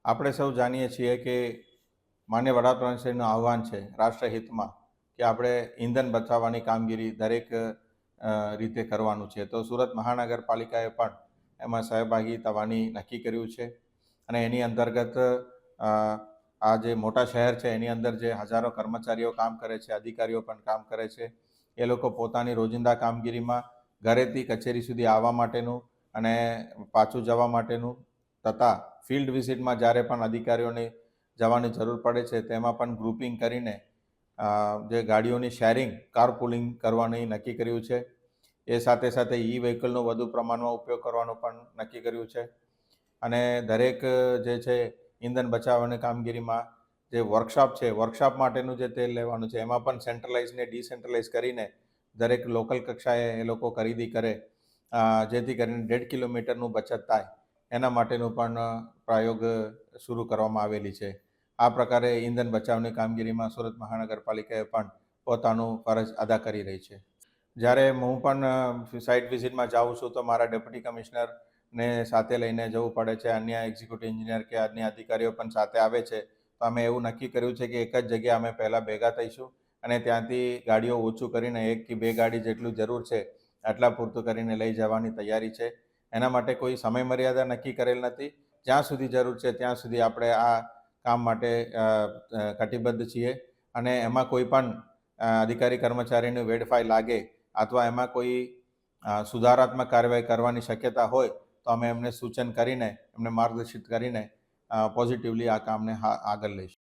આપણે સૌ જાણીએ છીએ કે માન્ય વડાપ્રધાનશ્રીનું આહ્વાન છે રાષ્ટ્રહિતમાં કે આપણે ઈંધણ બચાવવાની કામગીરી દરેક રીતે કરવાનું છે. તો સુરત મહાનગરપાલિકાએ પણ એમાં સહભાગી થવાની નક્કી કર્યું છે અને એની અંતર્ગત આ જે મોટા શહેર છે એની અંદર જે હજારો કર્મચારીઓ કામ કરે છે, અધિકારીઓ પણ કામ કરે છે, એ લોકો પોતાની રોજિંદા કામગીરીમાં ઘરેથી કચેરી સુધી આવવા માટેનું અને પાછું જવા માટેનું તથા ફિલ્ડ વિઝિટમાં જ્યારે પણ અધિકારીઓને જવાની જરૂર પડે છે તેમાં પણ ગ્રુપિંગ કરીને જે ગાડીઓની શેરિંગ કાર પુલિંગ કરવાની નક્કી કર્યું છે. એ સાથે સાથે ઈ વ્હીકલનો વધુ પ્રમાણમાં ઉપયોગ કરવાનું પણ નક્કી કર્યું છે અને દરેક જે છે ઈંધણ બચાવવાની કામગીરીમાં જે વર્કશોપ છે વર્કશોપ માટેનું જે તેલ લેવાનું છે એમાં પણ સેન્ટ્રલાઇઝ ને ડિસેન્ટ્રલાઇઝ કરીને દરેક લોકલ કક્ષાએ એ લોકો ખરીદી કરે જેથી કરીને 1.5 કિલોમીટરનું બચત થાય એના માટેનું પણ પ્રયોગ શરૂ કરવામાં આવેલી છે. આ પ્રકારે ઈંધણ બચાવની કામગીરીમાં સુરત મહાનગરપાલિકાએ પણ પોતાનું ફરજ અદા કરી રહી છે. જ્યારે હું પણ સાઇટ વિઝિટમાં જાઉં છું તો મારા ડેપ્યુટી કમિશનરને સાથે લઈને જવું પડે છે, અન્ય એક્ઝિક્યુટિવ એન્જિનિયર કે અન્ય અધિકારીઓ પણ સાથે આવે છે. તો અમે એવું નક્કી કર્યું છે કે એક જ જગ્યાએ અમે પહેલાં ભેગા થઈશું અને ત્યાંથી ગાડીઓ ઓછું કરીને 1 કે 2 ગાડી જેટલું જરૂર છે આટલા પૂરતું કરીને લઈ જવાની તૈયારી છે. એના માટે કોઈ સમય મર્યાદા નક્કી કરેલ નથી. જ્યાં સુધી જરૂર છે ત્યાં સુધી આપણે આ કામ માટે કટિબદ્ધ છીએ અને એમાં કોઈ પણ અધિકારી કર્મચારીને વેડફાઈ લાગે અથવા એમાં કોઈ સુધારાત્મક કાર્યવાહી કરવાની શક્યતા હોય તો અમે એમને સૂચન કરીને એમને માર્ગદર્શિત કરીને પોઝિટિવલી આ કામને આગળ લઈશું.